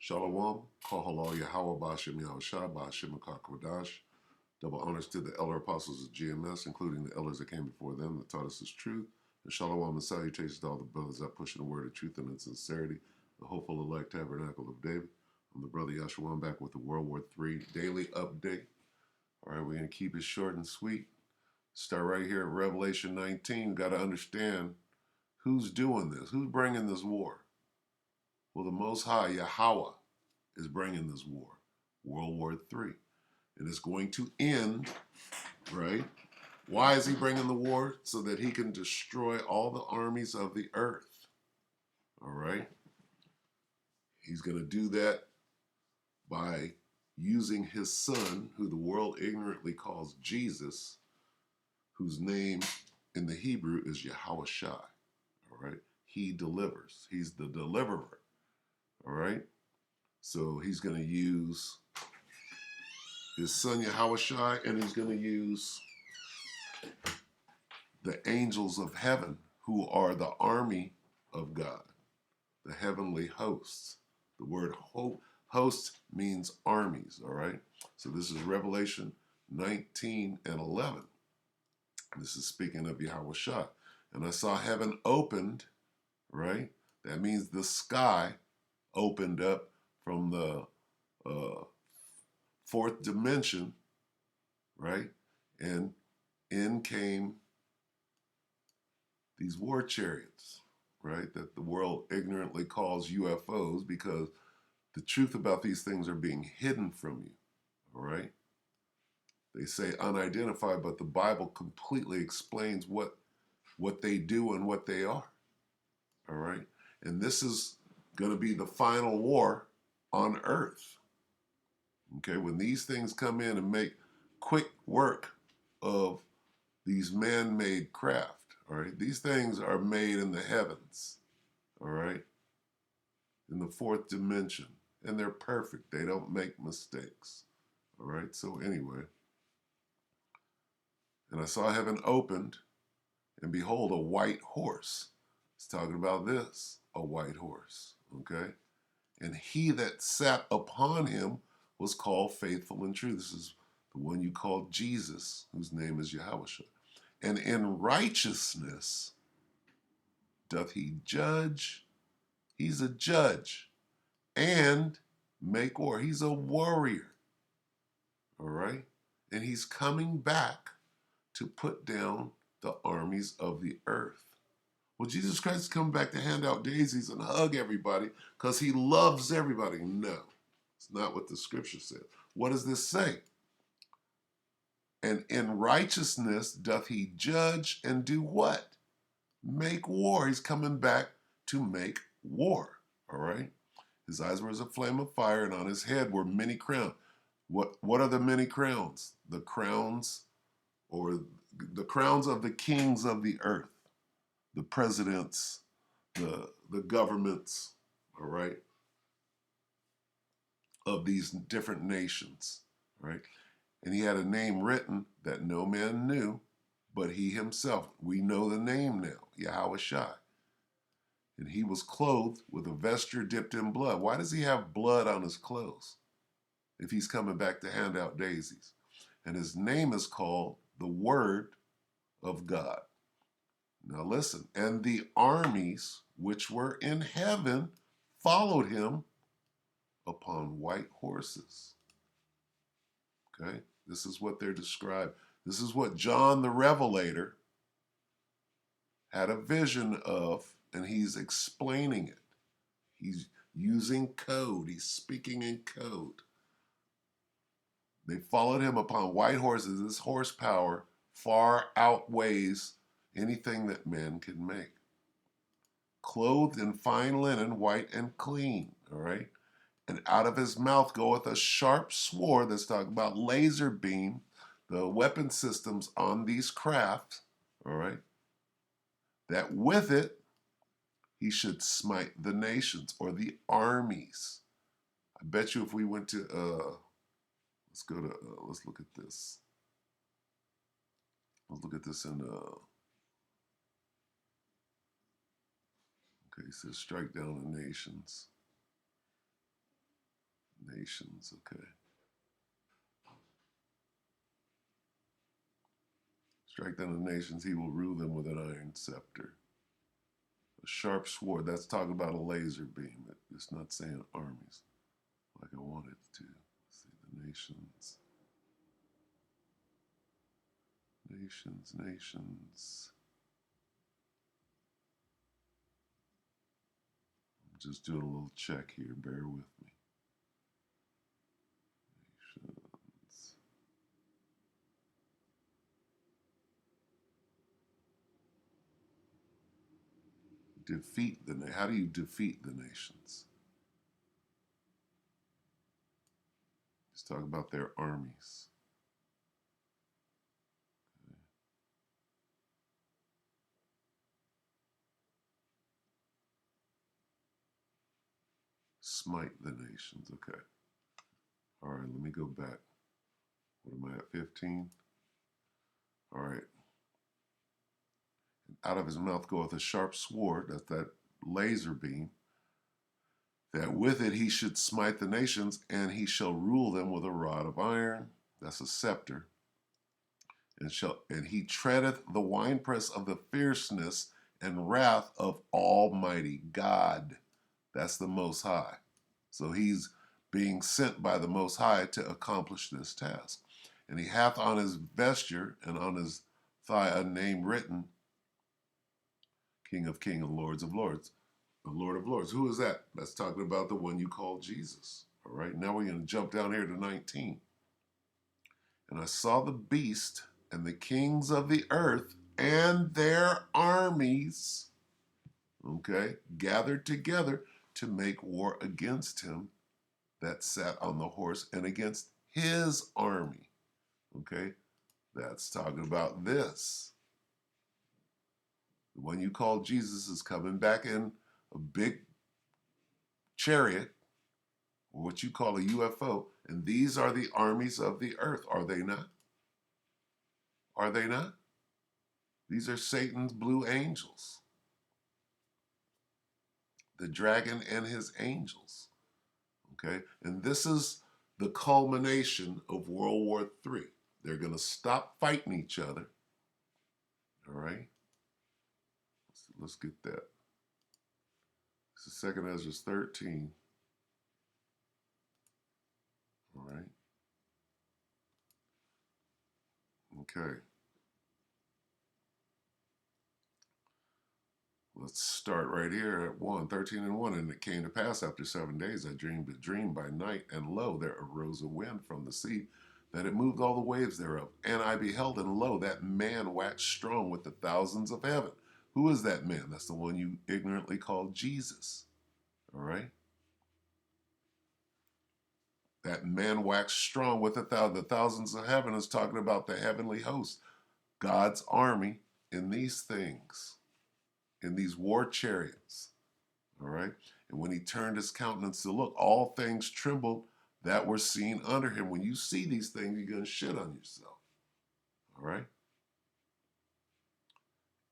Shalom, Kohalal Yahweh Ba'ashem Yahushua Ba'ashem HaKakodash. Double honors to the elder apostles of GMS, including the elders that came before them that taught us this truth. And shalom and salutations to all the brothers that push in the word of truth and in sincerity, the hopeful elect tabernacle of David. I'm the brother Yahshua. I'm back with the WW3 Daily update. All right, we're going to keep it short and sweet. Start right here at Revelation 19. Got to understand who's doing this, who's bringing this war. Well, the Most High, Yahweh, is bringing this war, World War III. And it's going to end, right? Why is he bringing the war? So that he can destroy all the armies of the earth. All right? He's going to do that by using his son, who the world ignorantly calls Jesus, whose name in the Hebrew is Yahushua. All right? He delivers. He's the deliverer. All right? So he's going to use his son Yahushua, and he's going to use the angels of heaven, who are the army of God, the heavenly hosts. The word host means armies, all right? So this is Revelation 19 and 11. This is speaking of Yahushua. And I saw heaven opened, right? That means the sky opened up from the fourth dimension, right? And in came these war chariots, right? That the world ignorantly calls UFOs, because the truth about these things are being hidden from you, all right? They say unidentified, but the Bible completely explains what they do and what they are, all right? And this is going to be the final war on earth. Okay, when these things come in and make quick work of these man-made craft, all right, these things are made in the heavens, all right, in the fourth dimension, and they're perfect. They don't make mistakes, all right? So anyway, and I saw heaven opened, and behold, a white horse. It's talking about this, a white horse, okay? And he that sat upon him was called Faithful and True. This is the one you call Jesus, whose name is Yahushua. And in righteousness doth he judge. He's a judge. And make war. He's a warrior. All right? And he's coming back to put down the armies of the earth. Well, Jesus Christ is coming back to hand out daisies and hug everybody because he loves everybody. No, it's not what the scripture says. What does this say? And in righteousness doth he judge and do what? Make war. He's coming back to make war. All right? His eyes were as a flame of fire, and on his head were many crowns. What are the many crowns? The crowns, or the crowns of the kings of the earth. The presidents, the governments, all right, of these different nations, right? And he had a name written that no man knew but he himself. We know the name now, Yahushua. And he was clothed with a vesture dipped in blood. Why does he have blood on his clothes if he's coming back to hand out daisies? And his name is called the Word of God. Now listen, and the armies which were in heaven followed him upon white horses. Okay, this is what they're described. This is what John the Revelator had a vision of, and he's explaining it. He's using code. He's speaking in code. They followed him upon white horses. This horsepower far outweighs anything that man can make. Clothed in fine linen, white and clean, all right? And out of his mouth goeth a sharp sword. That's talking about laser beam, the weapon systems on these crafts, all right? That with it he should smite the nations, or the armies. I bet you if we went to, let's look at this. Let's look at this in, okay, it says strike down the nations. nations, okay. Strike down the nations, he will rule them with an iron scepter. A sharp sword, that's talking about a laser beam. It's not saying armies like I wanted to. Let's see, the nations. Nations. I'm just doing a little check here, bear with me. Nations. How do you defeat the nations? Let's talk about their armies. Smite the nations, okay. All right, let me go back. What am I at, 15? All right. Out of his mouth goeth a sharp sword, that's that laser beam, that with it he should smite the nations, and he shall rule them with a rod of iron, that's a scepter, and he treadeth the winepress of the fierceness and wrath of Almighty God. That's the Most High. So he's being sent by the Most High to accomplish this task. And he hath on his vesture and on his thigh a name written, King of Kings and Lords of Lords. The Lord of Lords. Who is that? That's talking about the one you call Jesus. All right, now we're going to jump down here to 19. And I saw the beast and the kings of the earth and their armies, okay, gathered together to make war against him that sat on the horse and against his army. Okay, that's talking about this. The one you call Jesus is coming back in a big chariot, or what you call a UFO, and these are the armies of the earth, are they not? Are they not? These are Satan's blue angels, the dragon and his angels. Okay, and this is the culmination of World War III. They're going to stop fighting each other. All right, let's get that. This is 2 Ezra 13. All right. Okay. Let's start right here at 13 and 1. And it came to pass after 7 days, I dreamed a dream by night, and lo, there arose a wind from the sea, that it moved all the waves thereof. And I beheld, and lo, that man waxed strong with the thousands of heaven. Who is that man? That's the one you ignorantly called Jesus. All right? That man waxed strong with the thousands of heaven is talking about the heavenly host, God's army in these things, in these war chariots. All right. And when he turned his countenance to look, all things trembled that were seen under him. When you see these things, you're going to shit on yourself. All right.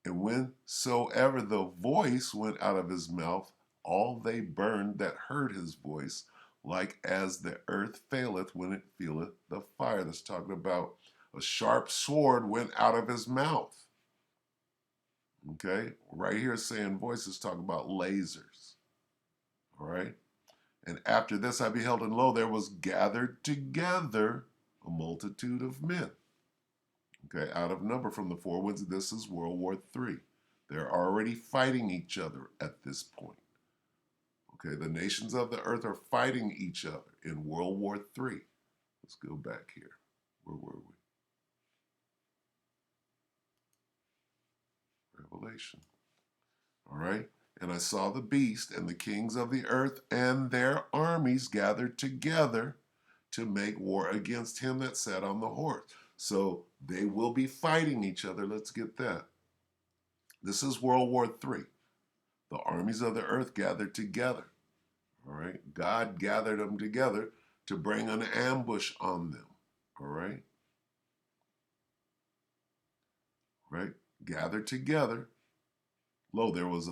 And whensoever the voice went out of his mouth, all they burned that heard his voice, like as the earth faileth when it feeleth the fire. That's talking about a sharp sword went out of his mouth. Okay. Right here saying voices talk about lasers. All right. And after this I beheld, and lo, there was gathered together a multitude of men. Okay, out of number from the four winds. This is World War III. They're already fighting each other at this point. Okay, the nations of the earth are fighting each other in World War III. Let's go back here. Where were we? Revelation. All right. And I saw the beast and the kings of the earth and their armies gathered together to make war against him that sat on the horse. So they will be fighting each other. Let's get that. This is World War III. The armies of the earth gathered together. All right. God gathered them together to bring an ambush on them. All right. Right. Gathered together. Lo, there was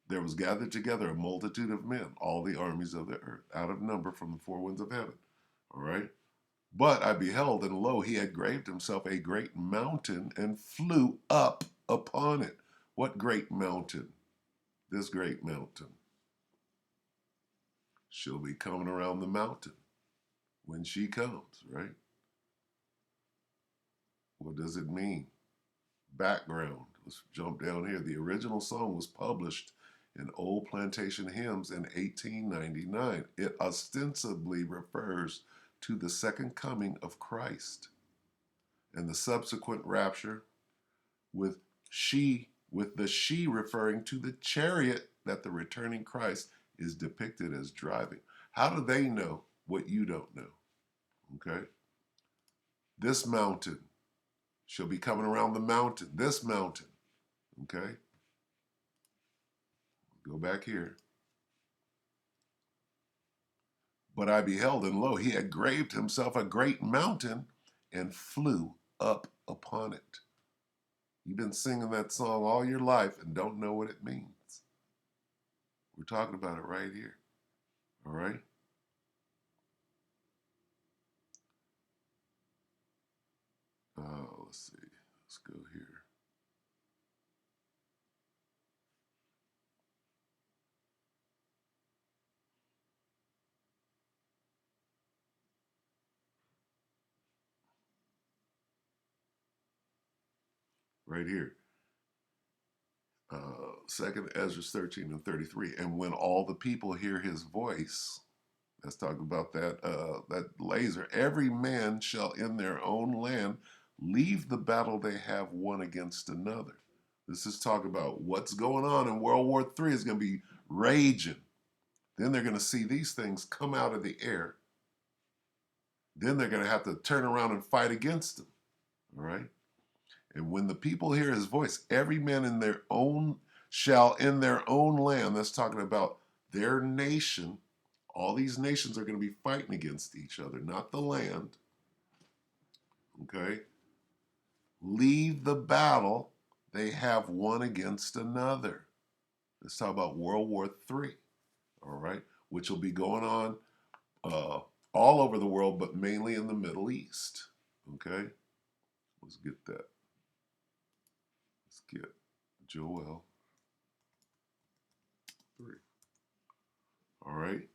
there was gathered together a multitude of men, all the armies of the earth, out of number from the four winds of heaven. All right. But I beheld, and lo, he had graved himself a great mountain and flew up upon it. What great mountain? This great mountain. She'll be coming around the mountain when she comes, right? What does it mean? Background. Let's jump down here. The original song was published in Old Plantation Hymns in 1899. It ostensibly refers to the second coming of Christ and the subsequent rapture, with the she referring to the chariot that the returning Christ is depicted as driving. How do they know what you don't know? Okay? This mountain shall be coming around the mountain. This mountain. Okay? Go back here. But I beheld, and lo, he had graved himself a great mountain and flew up upon it. You've been singing that song all your life and don't know what it means. We're talking about it right here. All right? Let's see. Let's go here. Right here. Second Ezra 13 and 33. And when all the people hear his voice, let's talk about that laser. Every man shall in their own land leave the battle they have one against another. This is talk about what's going on in World War III is going to be raging. Then they're going to see these things come out of the air. Then they're going to have to turn around and fight against them. All right? And when the people hear his voice, every man in their own shall in their own land, that's talking about their nation. All these nations are going to be fighting against each other, not the land. Okay? Leave the battle they have one against another. Let's talk about World War III, all right? Which will be going on all over the world, but mainly in the Middle East. Okay? Let's get that. Let's get Joel 3. All right?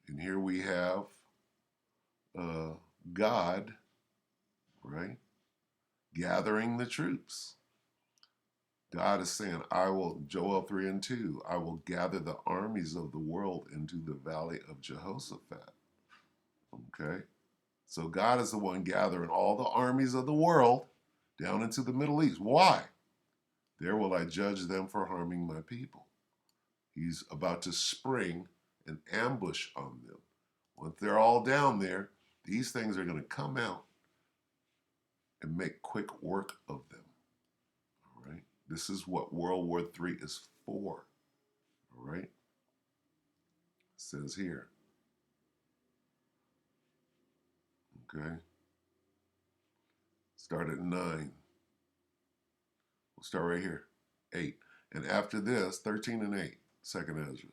And here we have God, right, gathering the troops. God is saying, Joel 3 and 2, I will gather the armies of the world into the valley of Jehoshaphat. Okay? So God is the one gathering all the armies of the world down into the Middle East. Why? There will I judge them for harming my people. He's about to spring an ambush on them. Once they're all down there, these things are going to come out and make quick work of them. All right? This is what World War III is for. All right? It says here. Okay? Start at 9. We'll start right here. 8. And after this, 13 and 8, second Ezra.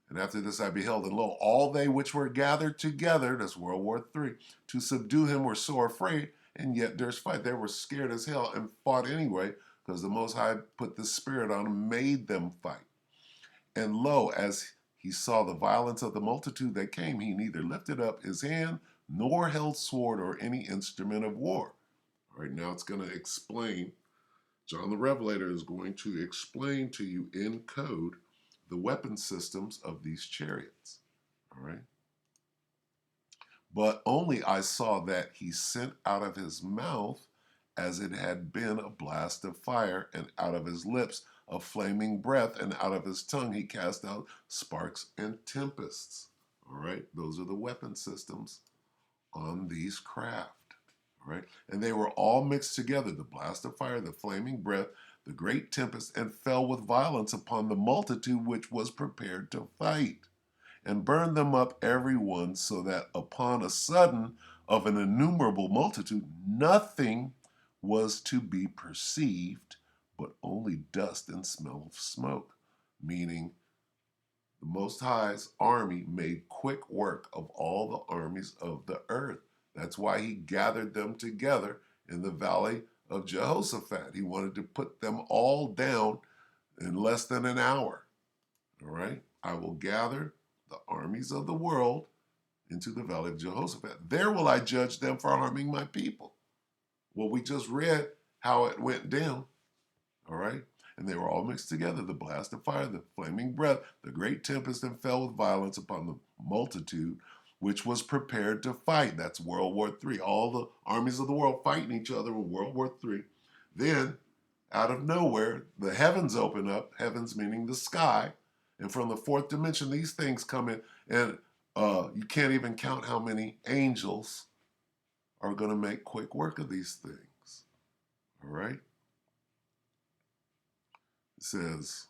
And after this I beheld, and lo, all they which were gathered together, that's World War III, to subdue him were sore afraid, and yet durst fight. They were scared as hell and fought anyway, because the Most High put the Spirit on them, made them fight. And lo, as he saw the violence of the multitude that came, he neither lifted up his hand, nor held sword or any instrument of war. All right, now it's going to explain. John the Revelator is going to explain to you in code the weapon systems of these chariots. All right. But only I saw that he sent out of his mouth as it had been a blast of fire, and out of his lips a flaming breath, and out of his tongue he cast out sparks and tempests. All right. Those are the weapon systems on these craft. Right? And they were all mixed together, the blast of fire, the flaming breath, the great tempest, and fell with violence upon the multitude which was prepared to fight, and burned them up every one, so that upon a sudden of an innumerable multitude nothing was to be perceived, but only dust and smell of smoke. meaning the Most High's army made quick work of all the armies of the earth. That's why he gathered them together in the valley of Jehoshaphat. He wanted to put them all down in less than an hour. All right? I will gather the armies of the world into the valley of Jehoshaphat. There will I judge them for harming my people. Well, we just read how it went down. All right? And they were all mixed together, the blast of fire, the flaming breath, the great tempest, and fell with violence upon the multitude, which was prepared to fight. That's World War III. All the armies of the world fighting each other in World War III. Then, out of nowhere, the heavens open up, heavens meaning the sky, and from the fourth dimension, these things come in, and you can't even count how many angels are going to make quick work of these things. All right? It says,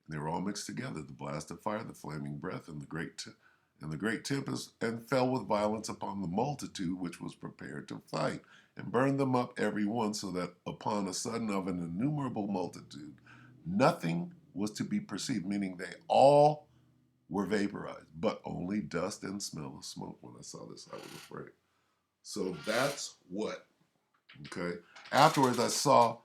they were all mixed together, the blast of fire, the flaming breath, and the great tempest, and fell with violence upon the multitude which was prepared to fight, and burned them up every one, so that upon a sudden of an innumerable multitude, nothing was to be perceived, meaning they all were vaporized, but only dust and smell of smoke. When I saw this, I was afraid. So that's what, okay? Afterwards saw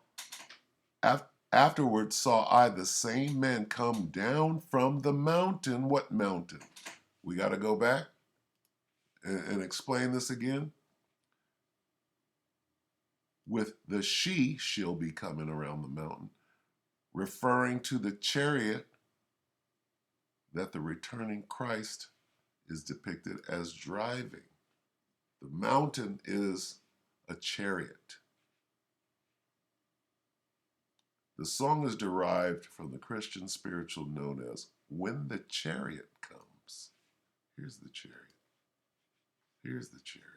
I the same man come down from the mountain. What mountain? We got to go back and explain this again. With the she'll be coming around the mountain, referring to the chariot that the returning Christ is depicted as driving. The mountain is a chariot. The song is derived from the Christian spiritual known as When the Chariot Comes. Here's the chariot. Here's the chariot.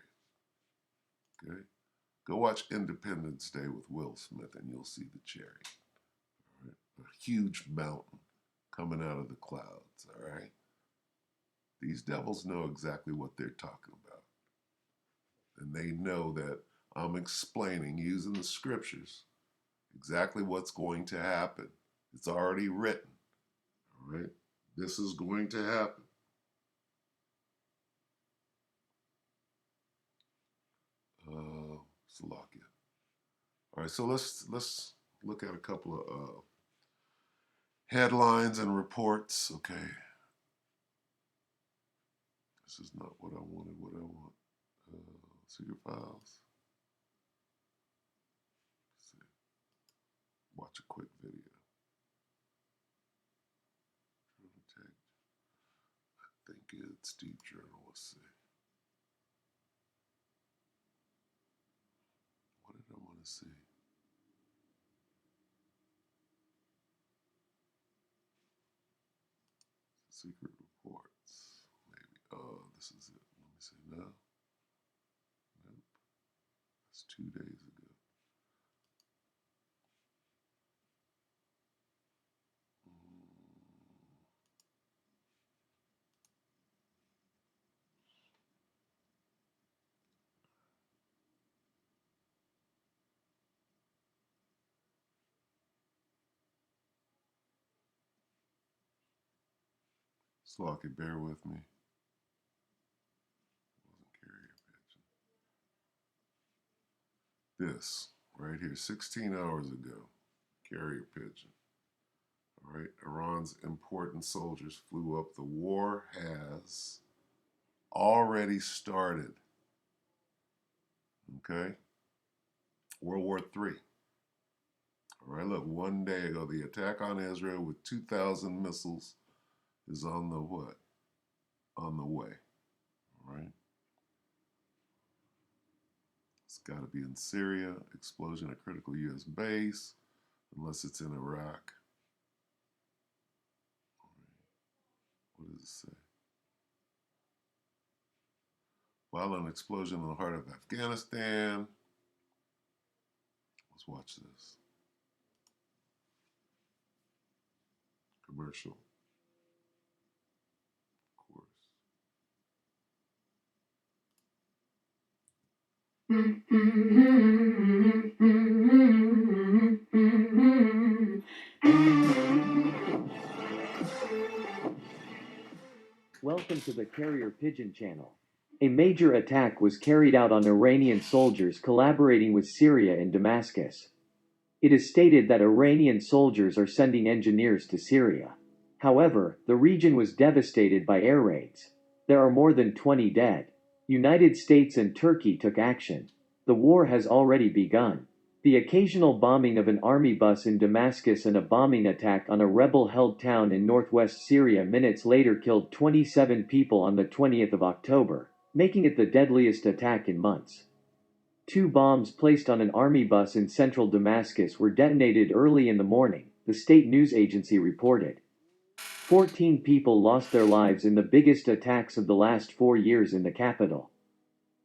Okay? Go watch Independence Day with Will Smith and you'll see the chariot. All right? A huge mountain coming out of the clouds. All right? These devils know exactly what they're talking about. And they know that I'm explaining using the scriptures exactly what's going to happen. It's already written. All right? This is going to happen. Salakia. All right, so let's look at a couple of headlines and reports. Okay, this is not what I wanted. What I want. Secret files. Let's see. Watch a quick video. I think it's Deep Journal. Let's see. What did I want to see? Secret reports. Maybe. Oh, this is it. Let me see. No. Nope. That's 2 days ago. Slocky, bear with me. Wasn't carrier pigeon. This right here, 16 hours ago, carrier pigeon. All right, Iran's important soldiers flew up. The war has already started. Okay, World War III. All right, look, 1 day ago, the attack on Israel with 2,000 missiles is on the what? On the way. All right. It's got to be in Syria. Explosion at critical U.S. base, unless it's in Iraq. All right. What does it say? Violent explosion in the heart of Afghanistan. Let's watch this. Commercial. Of course. Welcome to the Carrier Pigeon channel. A major attack was carried out on Iranian soldiers collaborating with Syria in Damascus. It is stated that Iranian soldiers are sending engineers to Syria. However, the region was devastated by air raids. There are more than 20 dead. United States and Turkey took action. The war has already begun. The occasional bombing of an army bus in Damascus and a bombing attack on a rebel-held town in northwest Syria minutes later killed 27 people on the 20th of October, making it the deadliest attack in months. Two bombs placed on an army bus in central Damascus were detonated early in the morning, the state news agency reported. 14 people lost their lives in the biggest attacks of the last 4 years in the capital.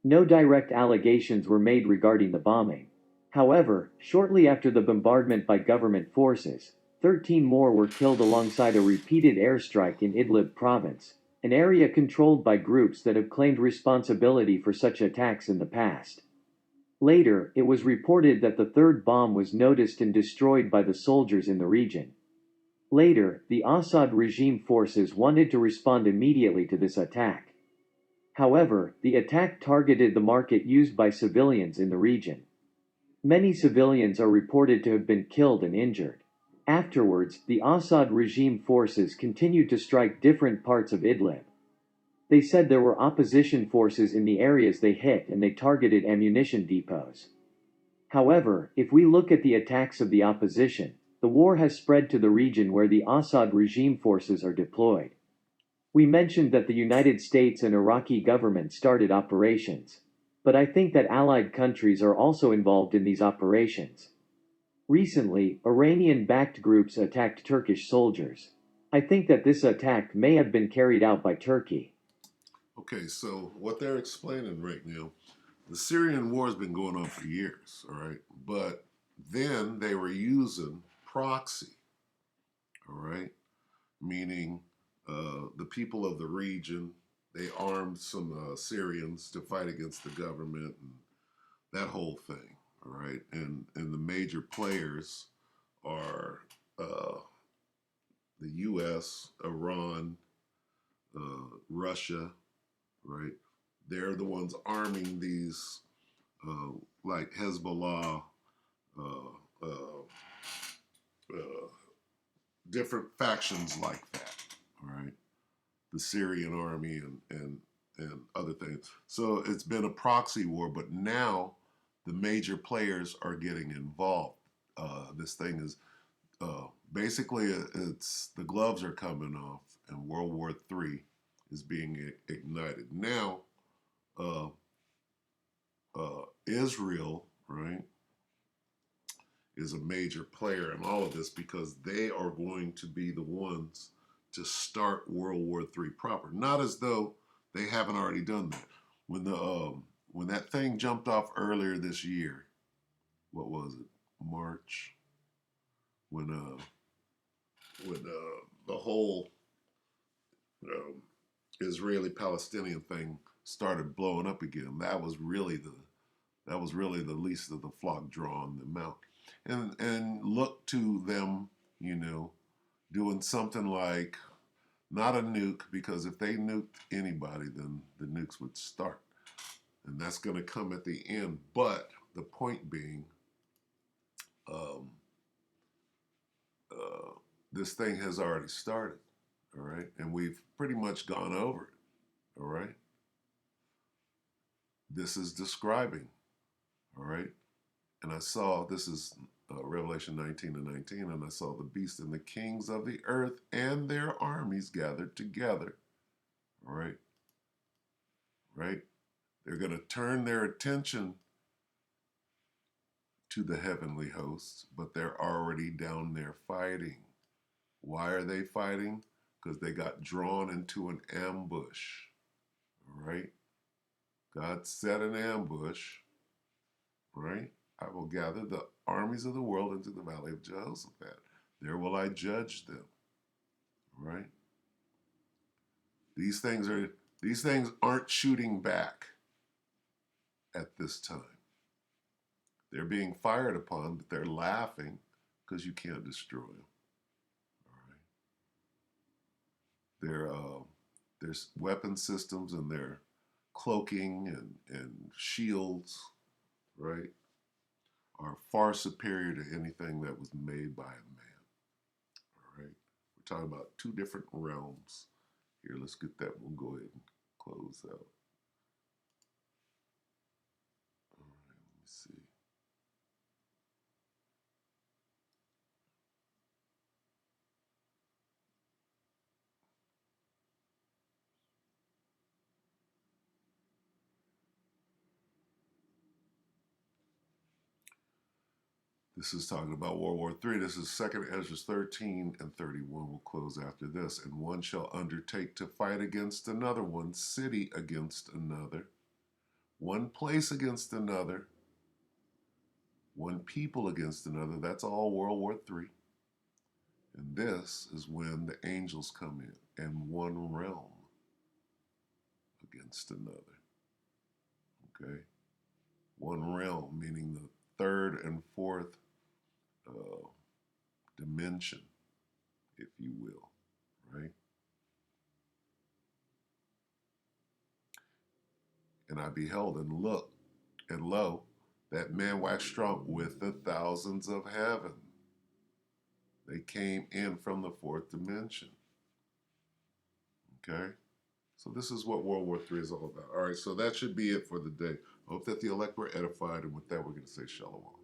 No direct allegations were made regarding the bombing. However, shortly after the bombardment by government forces, 13 more were killed alongside a repeated airstrike in Idlib province, an area controlled by groups that have claimed responsibility for such attacks in the past. Later, it was reported that the third bomb was noticed and destroyed by the soldiers in the region. Later, the Assad regime forces wanted to respond immediately to this attack. However, the attack targeted the market used by civilians in the region. Many civilians are reported to have been killed and injured. Afterwards, the Assad regime forces continued to strike different parts of Idlib. They said there were opposition forces in the areas they hit and they targeted ammunition depots. However, if we look at the attacks of the opposition, the war has spread to the region where the Assad regime forces are deployed. We mentioned that the United States and Iraqi government started operations. But I think that allied countries are also involved in these operations. Recently, Iranian-backed groups attacked Turkish soldiers. I think that this attack may have been carried out by Turkey. Okay, so what they're explaining right now, the Syrian war has been going on for years, all right? But then they were using proxy, all right? Meaning the people of the region, they armed some Syrians to fight against the government and that whole thing, all right? And the major players are the U.S., Iran, Russia, right? They're the ones arming these, like Hezbollah, uh, uh, uh, different factions like that, all right? The Syrian army and other things. So it's been a proxy war, but now the major players are getting involved. This thing is basically it's the gloves are coming off, and World War III is being ignited now. Uh, Israel, right, is a major player in all of this because they are going to be the ones to start World War III proper. Not as though they haven't already done that. When that thing jumped off earlier this year, what was it? March, when the whole um, Israeli-Palestinian thing started blowing up again. That was really the least of the flock drawing them out, and look to them, you know, doing something like not a nuke, because if they nuked anybody, then the nukes would start, and that's going to come at the end. But the point being, um, uh, this thing has already started, all right, and we've pretty much gone over it, all right. This is describing, all right, and I saw this is Revelation 19:19, and I saw the beast and the kings of the earth and their armies gathered together, all right, right. They're going to turn their attention to the heavenly hosts, but they're already down there fighting. Why are they fighting? Because they got drawn into an ambush, all right? God set an ambush, right? I will gather the armies of the world into the valley of Jehoshaphat. There will I judge them, right? These things aren't shooting back at this time. They're being fired upon, but they're laughing because you can't destroy them. All right? their weapon systems and their cloaking and shields, right, are far superior to anything that was made by a man. All right, we're talking about two different realms here. Let's get that one. Go ahead and close out. All right, let me see. This is talking about World War III. This is 2nd Ezra 13 and 31. We'll close after this. And one shall undertake to fight against another, one city against another, one place against another, one people against another. That's all World War III. And this is when the angels come in, and one realm against another. Okay? One realm, meaning the third and fourth dimension, if you will, right? And I beheld and looked, and lo, that man waxed strong with the thousands of heaven. They came in from the fourth dimension. Okay? So this is what World War III is all about. All right, so that should be it for the day. I hope that the elect were edified, and with that, we're going to say shalom.